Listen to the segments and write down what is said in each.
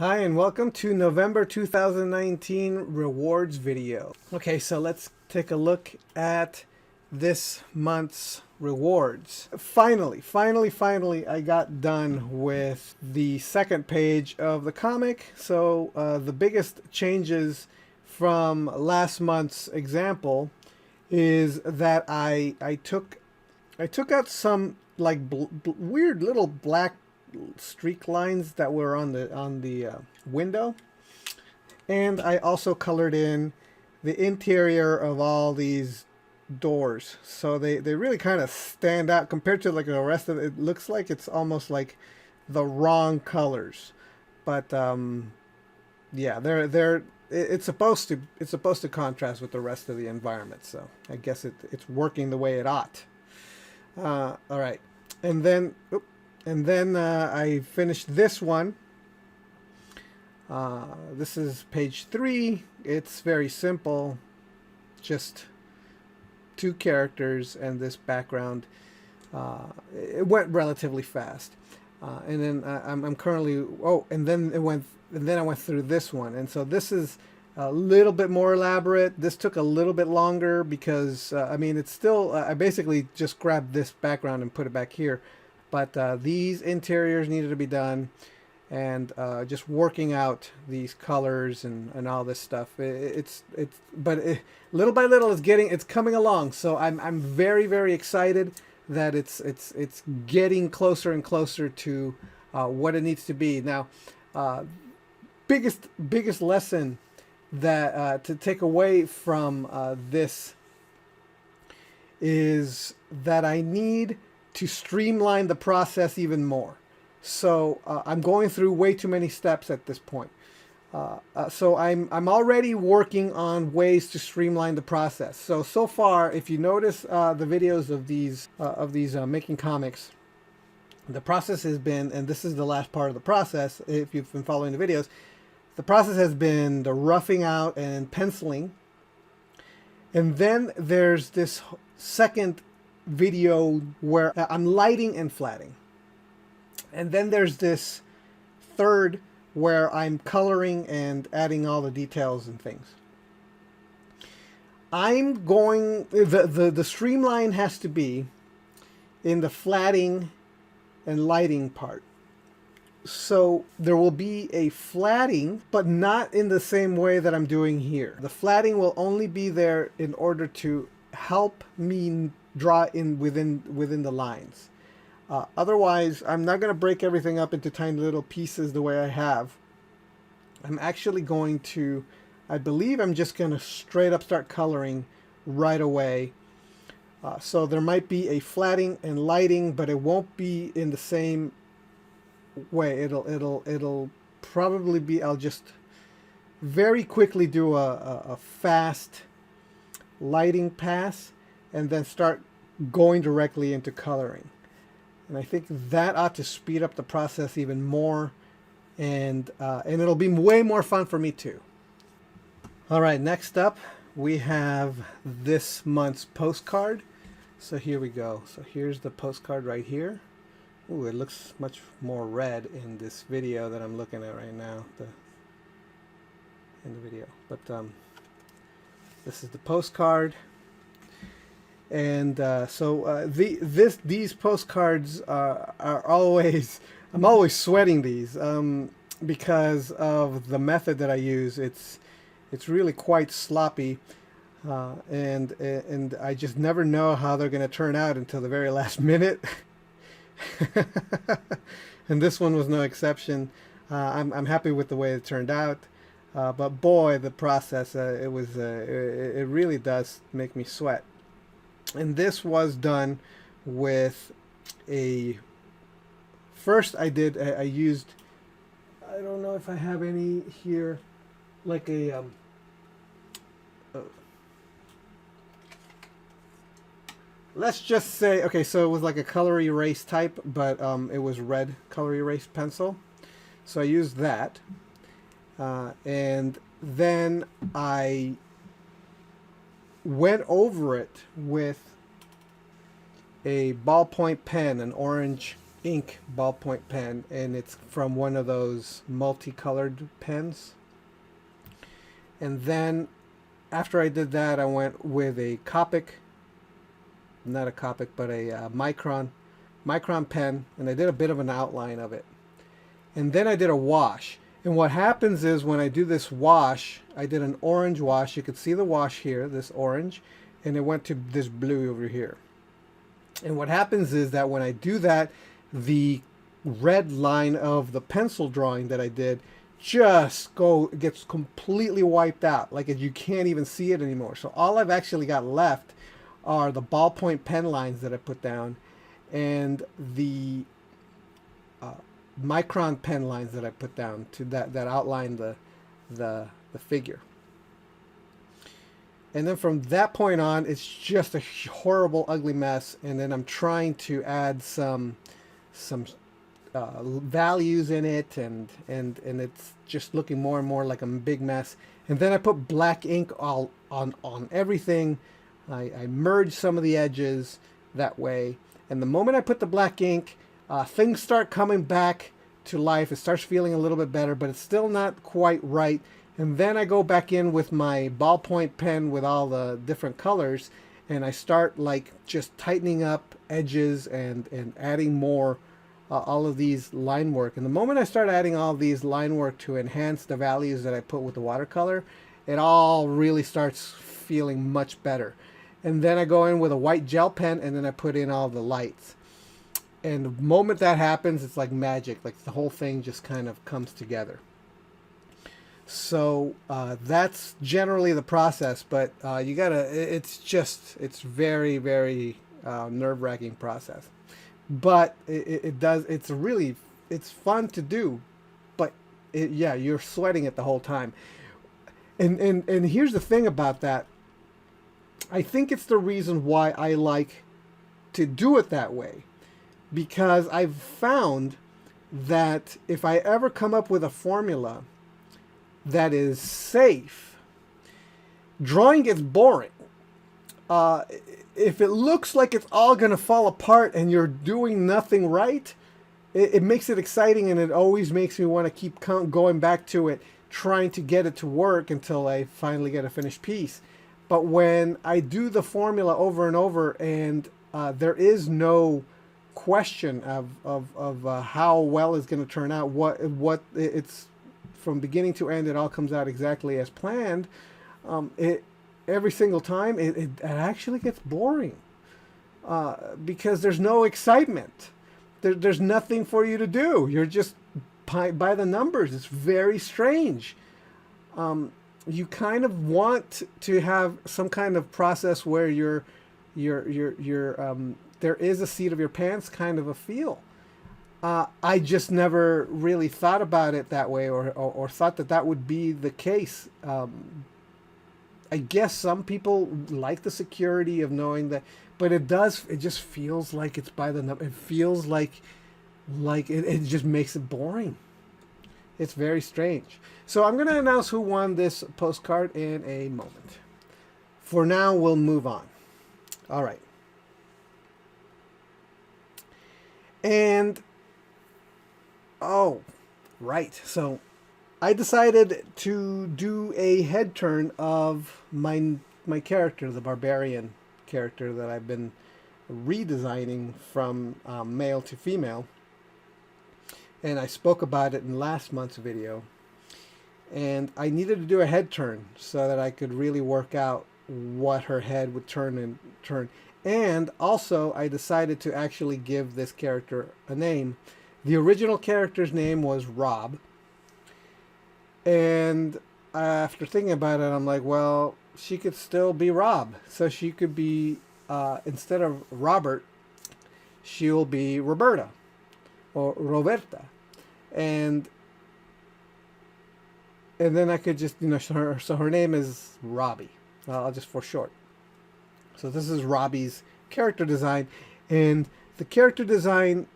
Hi and welcome to November 2019 rewards video. Okay, so let's take a look at this month's rewards. Finally, I got done with the second page of the comic. So the biggest changes from last month's example is that I took out some like weird little black streak lines that were on the window, and I also colored in the interior of all these doors, so they really kind of stand out compared to like the rest of it. It looks like it's almost like the wrong colors, but yeah, it's supposed to contrast with the rest of the environment, so I guess it's working the way it ought. All right, and then I finished this one. This is page 3. It's very simple, just 2 characters and this background. It went relatively fast, and then I'm currently and then I went through this one, and so this is a little bit more elaborate. This took a little bit longer because I mean, it's still I basically just grabbed this background and put it back here. But these interiors needed to be done, and just working out these colors and all this stuff. But little by little it's coming along. So I'm very excited that it's getting closer and closer to what it needs to be. Now, biggest lesson that to take away from this is that I need to streamline the process even more. So I'm going through way too many steps at this point. So I'm already working on ways to streamline the process. So far, if you notice the videos of these making comics, the process has been, and this is the last part of the process, if you've been following the videos, the process has been the roughing out and penciling. And then there's this second video where I'm lighting and flatting, and then there's this third where I'm coloring and adding all the details and things. I'm going the streamline has to be in the flatting and lighting part. So there will be a flatting, but not in the same way that I'm doing here. The flatting will only be there in order to help me draw in within the lines. Otherwise, I'm not going to break everything up into tiny little pieces the way I have. I'm actually going to, I believe I'm just going to straight up start coloring right away. So there might be a flatting and lighting, but it won't be in the same way. It'll probably be, I'll just very quickly do a fast lighting pass and then start going directly into coloring. And I think that ought to speed up the process even more, and it'll be way more fun for me too. All right, next up we have this month's postcard. So here we go. So here's the postcard right here. Ooh, it looks much more red in this video that I'm looking at right now, in the video. But this is the postcard. And these postcards are always, I'm always sweating these because of the method that I use. It's really quite sloppy, and I just never know how they're going to turn out until the very last minute. And this one was no exception. I'm happy with the way it turned out, but boy, the process it really does make me sweat. And this was done with first I used, I don't know if I have any here, like a let's just say, okay, so it was like a color erase type, but it was red color erase pencil. So I used that, and then I went over it with a ballpoint pen, an orange ink ballpoint pen, and it's from one of those multicolored pens. And then after I did that, I went with a Copic, not a Copic, but a Micron pen, and I did a bit of an outline of it. And then I did a wash. And what happens is when I do this wash, I did an orange wash. You could see the wash here, this orange, and it went to this blue over here. And what happens is that when I do that, the red line of the pencil drawing that I did gets completely wiped out. Like you can't even see it anymore. So all I've actually got left are the ballpoint pen lines that I put down and the Micron pen lines that I put down to that outline the figure. And then from that point on, it's just a horrible, ugly mess. And then I'm trying to add some values in it, and it's just looking more and more like a big mess. And then I put black ink all on everything. I merge some of the edges that way. And the moment I put the black ink, things start coming back to life. It starts feeling a little bit better, but it's still not quite right. And then I go back in with my ballpoint pen with all the different colors, and I start like just tightening up edges and adding more all of these line work. And the moment I start adding all these line work to enhance the values that I put with the watercolor, it all really starts feeling much better. And then I go in with a white gel pen, and then I put in all the lights. And the moment that happens, it's like magic. Like the whole thing just kind of comes together. So that's generally the process, but you gotta, it's very, very nerve-wracking process. But it's fun to do, but yeah, you're sweating it the whole time. And here's the thing about that. I think it's the reason why I like to do it that way, because I've found that if I ever come up with a formula that is safe, drawing gets boring. If it looks like it's all going to fall apart and you're doing nothing right, it makes it exciting, and it always makes me want to keep going back to it, trying to get it to work until I finally get a finished piece. But when I do the formula over and over, and there is no question of how well it's going to turn out, what it's from beginning to end, it all comes out exactly as planned. Every single time, it actually gets boring because there's no excitement. There's nothing for you to do. You're just by the numbers. It's very strange. You kind of want to have some kind of process where you're there is a seat of your pants kind of a feel. I just never really thought about it that way, or thought that would be the case. I guess some people like the security of knowing that, but it just feels like it's by the number. It feels like it just makes it boring. It's very strange. So I'm going to announce who won this postcard in a moment. For now, we'll move on. All right. And oh, right. So I decided to do a head turn of my character, the barbarian character that I've been redesigning from male to female. And I spoke about it in last month's video. And I needed to do a head turn so that I could really work out what her head would turn. And also, I decided to actually give this character a name. The original character's name was Rob. And after thinking about it, I'm like, well, she could still be Rob. So she could be, instead of Robert, she'll be Roberta or Roberta. And then I could just, so her name is Robbie. I'll just for short. So this is Robbie's character design. And the character design,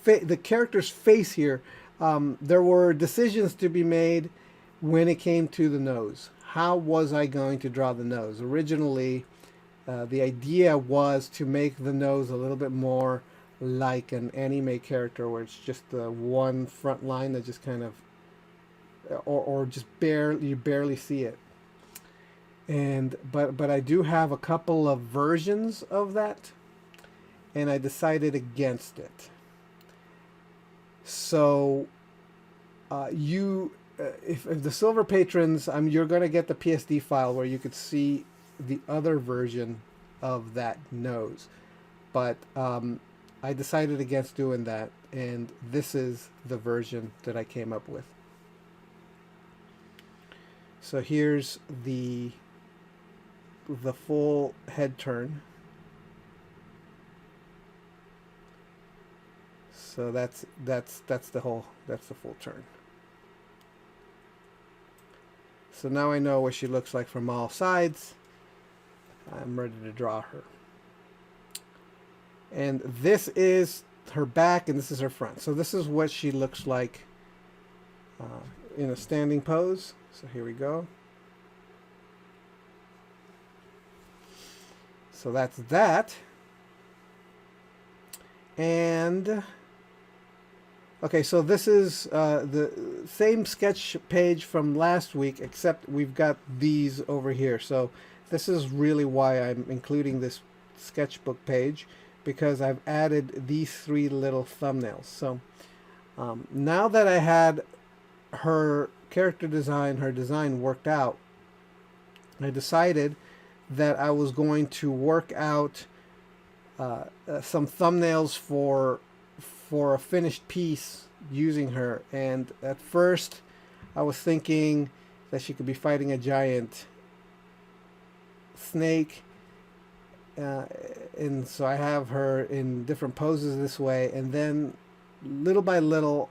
the character's face here, there were decisions to be made when it came to the nose. How was I going to draw the nose? Originally, the idea was to make the nose a little bit more like an anime character where it's just the one front line that just kind of, or just barely, you barely see it. And but I do have a couple of versions of that, and I decided against it. So if the silver patrons, you're going to get the PSD file where you could see the other version of that nose. But I decided against doing that, and this is the version that I came up with. So here's the full head turn. So that's the full turn. So now I know what she looks like from all sides. I'm ready to draw her. And this is her back, and this is her front. So this is what she looks like in a standing pose. So here we go. So that's that. And okay, so this is the same sketch page from last week, except we've got these over here. So this is really why I'm including this sketchbook page, because I've added these 3 little thumbnails. So now that I had her character design, her design worked out, I decided that I was going to work out some thumbnails for a finished piece using her. And at first I was thinking that she could be fighting a giant snake, and so I have her in different poses this way, and then little by little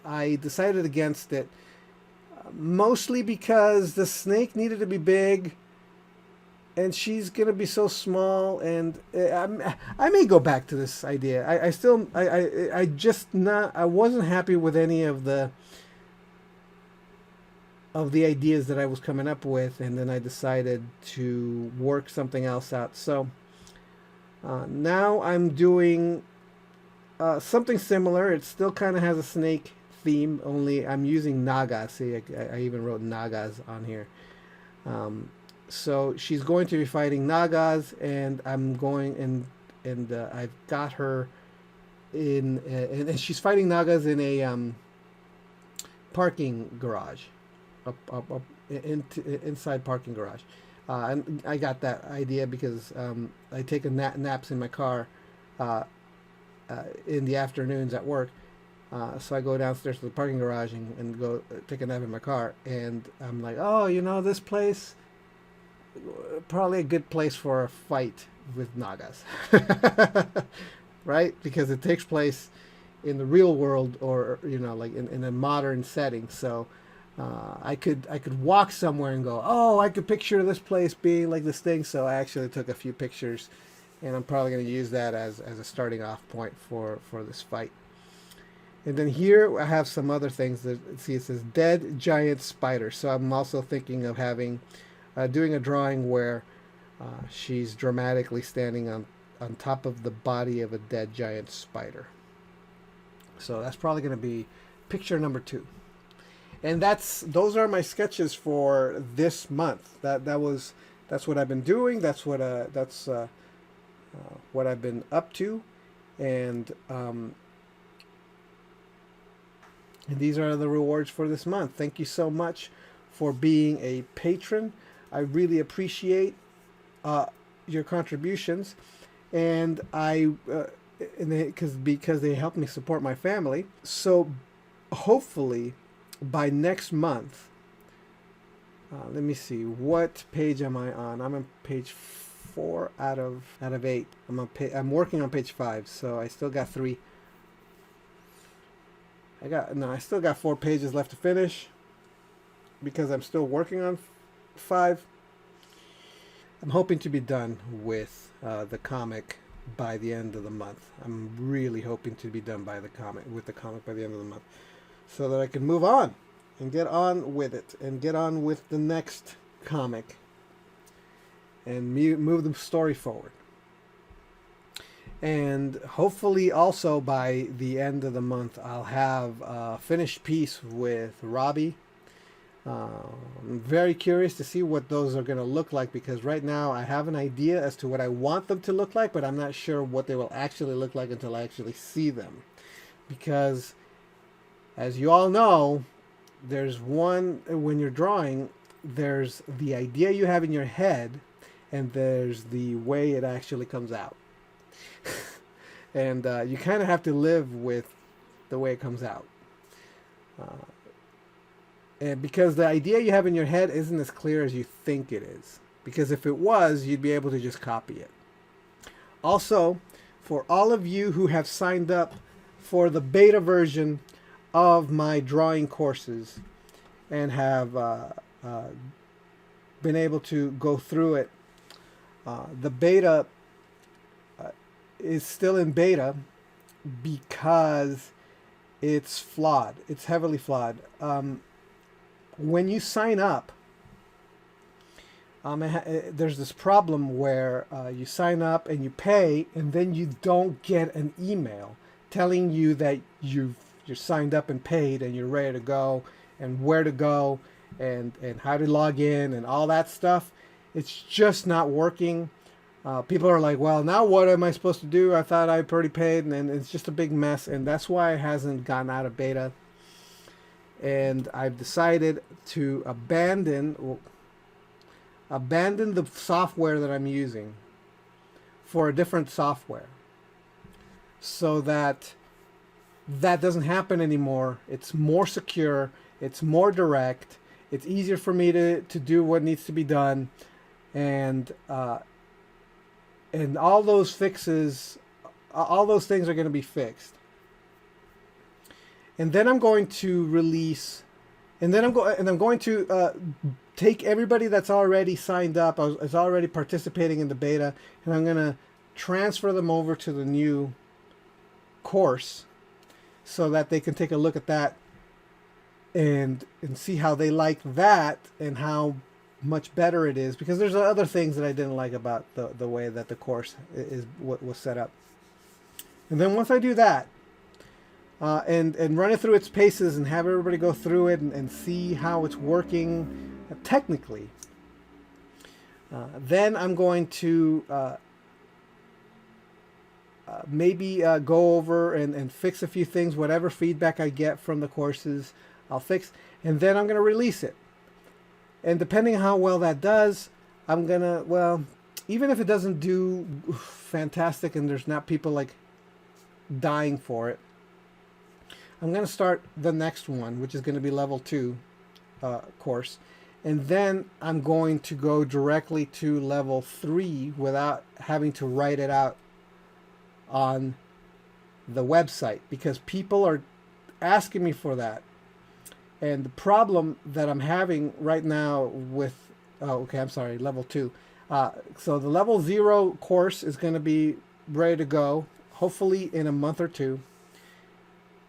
I decided against it, mostly because the snake needed to be big and she's gonna be so small, and I may go back to this idea. I wasn't happy with any of the ideas that I was coming up with, and then I decided to work something else out. So now I'm doing something similar. It still kind of has a snake theme, only I'm using nagas. See, I even wrote nagas on here. So she's going to be fighting nagas, and I'm going and I've got her in, and she's fighting nagas in a parking garage, inside parking garage. And I got that idea because I take naps in my car in the afternoons at work. So I go downstairs to the parking garage and go take a nap in my car, and I'm like, oh, this place, probably a good place for a fight with nagas. Right? Because it takes place in the real world, or like in a modern setting. So I could walk somewhere and go, oh, I could picture this place being like this thing. So I actually took a few pictures, and I'm probably going to use that as a starting off point for this fight. And then here I have some other things that, see, it says dead giant spider. So I'm also thinking of having doing a drawing where she's dramatically standing on top of the body of a dead giant spider. So that's probably going to be picture number 2. And those are my sketches for this month. That's what I've been doing. That's what I've been up to, and these are the rewards for this month. Thank you so much for being a patron. I really appreciate your contributions, and because they help me support my family. So hopefully by next month, let me see, what page am I on? I'm on page 4 out of 8. I'm working on page 5, so I still got 3. I still got 4 pages left to finish, because I'm still working on 5. I'm hoping to be done with the comic by the end of the month. I'm really hoping to be done with the comic by the end of the month, so that I can move on and get on with it, and get on with the next comic, and move the story forward. And hopefully also by the end of the month, I'll have a finished piece with Robbie. I'm very curious to see what those are going to look like, because right now I have an idea as to what I want them to look like, but I'm not sure what they will actually look like until I actually see them. Because as you all know, there's one, when you're drawing, there's the idea you have in your head, and there's the way it actually comes out. And you kind of have to live with the way it comes out. And because the idea you have in your head isn't as clear as you think it is. Because if it was, you'd be able to just copy it. Also, for all of you who have signed up for the beta version of my drawing courses and have been able to go through it, the beta is still in beta because it's flawed. It's heavily flawed. When you sign up, there's this problem where you sign up and you pay, and then you don't get an email telling you that you're signed up and paid and you're ready to go, and where to go, and how to log in and all that stuff. It's just not working. People are like, well, now what am I supposed to do? I thought I already paid, and it's just a big mess, and that's why it hasn't gotten out of beta. And I've decided to abandon the software that I'm using for a different software, so that doesn't happen anymore. It's more secure, it's more direct, it's easier for me to do what needs to be done, and all those fixes, all those things are going to be fixed. And then I'm going to release, and then I'm going to take everybody that's already signed up, is already participating in the beta, and I'm going to transfer them over to the new course so that they can take a look at that and see how they like that and how much better it is, because there's other things that I didn't like about the way that the course was set up. And then once I do that, and run it through its paces and have everybody go through it and see how it's working technically, then I'm going to maybe go over and fix a few things. Whatever feedback I get from the courses, I'll fix, and then I'm going to release it. And depending on how well that does, I'm going to, well, even if it doesn't do fantastic and there's not people like dying for it, I'm going to start the next one, which is going to be level 2 course. And then I'm going to go directly to level 3 without having to write it out on the website, because people are asking me for that. And the problem that I'm having right now with, level 2. So the level 0 course is going to be ready to go, hopefully in a month or two.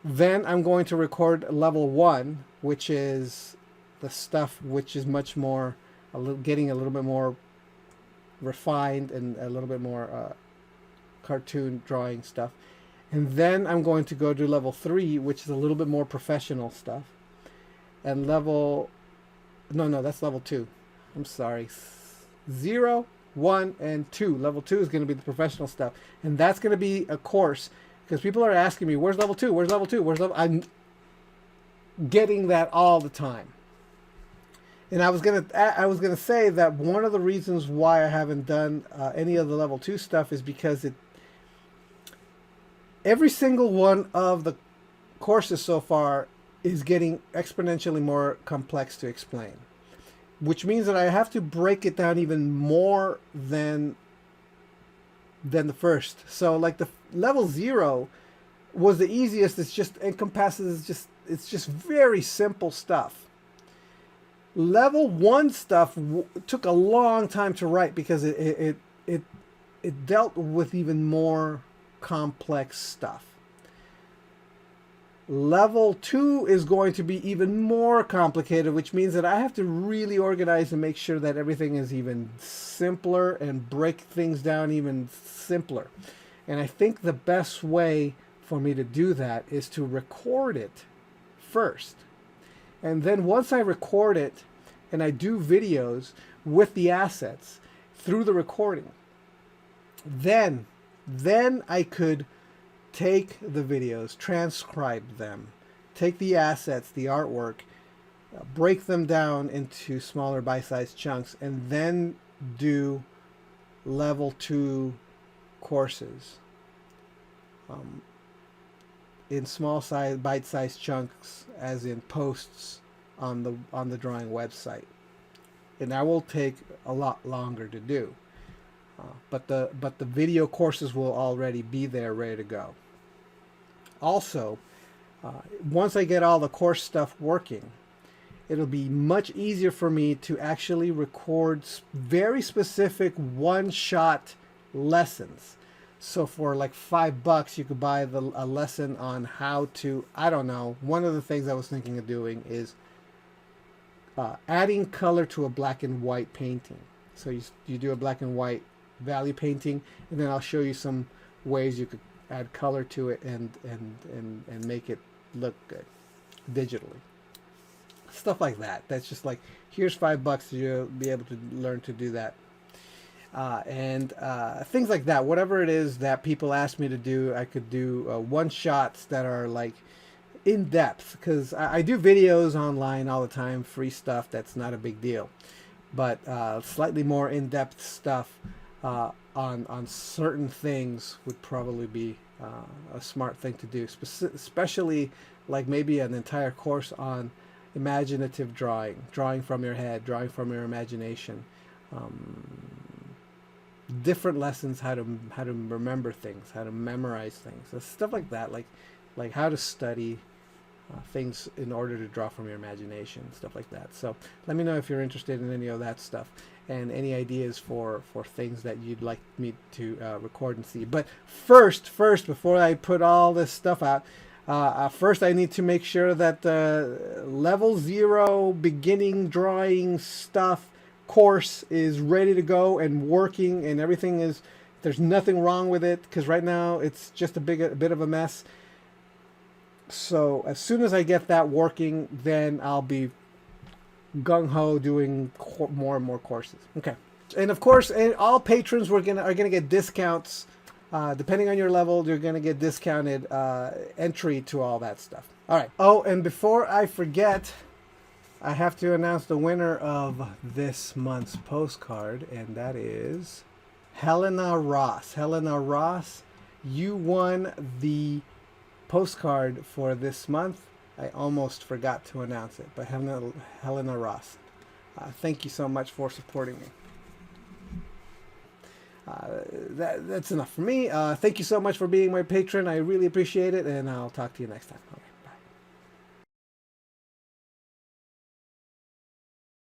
Then I'm going to record level 1, which is the stuff which is much more, getting a little bit more refined and a little bit more cartoon drawing stuff. And then I'm going to go to level 3, which is a little bit more professional stuff. And that's level 2. I'm sorry. 0, 1, and 2. Level 2 is going to be the professional stuff. And that's going to be a course, because people are asking me, where's level 2? Where's level 2? Where's level... I'm getting that all the time. And I was gonna say that one of the reasons why I haven't done any of the level 2 stuff is because every single one of the courses so far is getting exponentially more complex to explain, which means that I have to break it down even more than the first. So like the level 0 was the easiest. It's just encompasses it's just very simple stuff. Level 1 stuff took a long time to write because it dealt with even more complex stuff. Level 2 is going to be even more complicated, which means that I have to really organize and make sure that everything is even simpler and break things down even simpler. And I think the best way for me to do that is to record it first. And then once I record it and I do videos with the assets through the recording, then I could take the videos, transcribe them, take the assets, the artwork, break them down into smaller bite-sized chunks, and then do level 2 courses in small size, bite-sized chunks, as in posts on the drawing website. And that will take a lot longer to do. But the video courses will already be there, ready to go. Also, once I get all the course stuff working, it'll be much easier for me to actually record very specific one-shot lessons. So for like $5, you could buy a lesson on how to, I don't know, one of the things I was thinking of doing is adding color to a black and white painting. So you do a black and white value painting, and then I'll show you some ways you could add color to it and make it look good digitally. Stuff like that. That's just like, here's $5 to be able to learn to do that. And things like that. Whatever it is that people ask me to do, I could do one-shots that are like in-depth, because I do videos online all the time, free stuff that's not a big deal. But slightly more in-depth stuff on certain things would probably be a smart thing to do, especially like maybe an entire course on imaginative drawing from your head, drawing from your imagination, different lessons, how to remember things, how to memorize things, so stuff like that, like how to study things in order to draw from your imagination, stuff like that. So let me know if you're interested in any of that stuff and any ideas for things that you'd like me to record and see. But first, before I put all this stuff out, first I need to make sure that the level 0 beginning drawing stuff course is ready to go and working, and everything is, there's nothing wrong with it, because right now it's just a bit of a mess. So as soon as I get that working, then I'll be gung-ho doing more and more courses. Okay. And of course, all patrons are gonna get discounts. Depending on your level, you're gonna get discounted entry to all that stuff. All right. Oh, and before I forget, I have to announce the winner of this month's postcard, and that is Helena Ross. Helena Ross, you won the postcard for this month. I almost forgot to announce it, but Helena Ross, thank you so much for supporting me. That's enough for me. Thank you so much for being my patron. I really appreciate it, and I'll talk to you next time. Okay.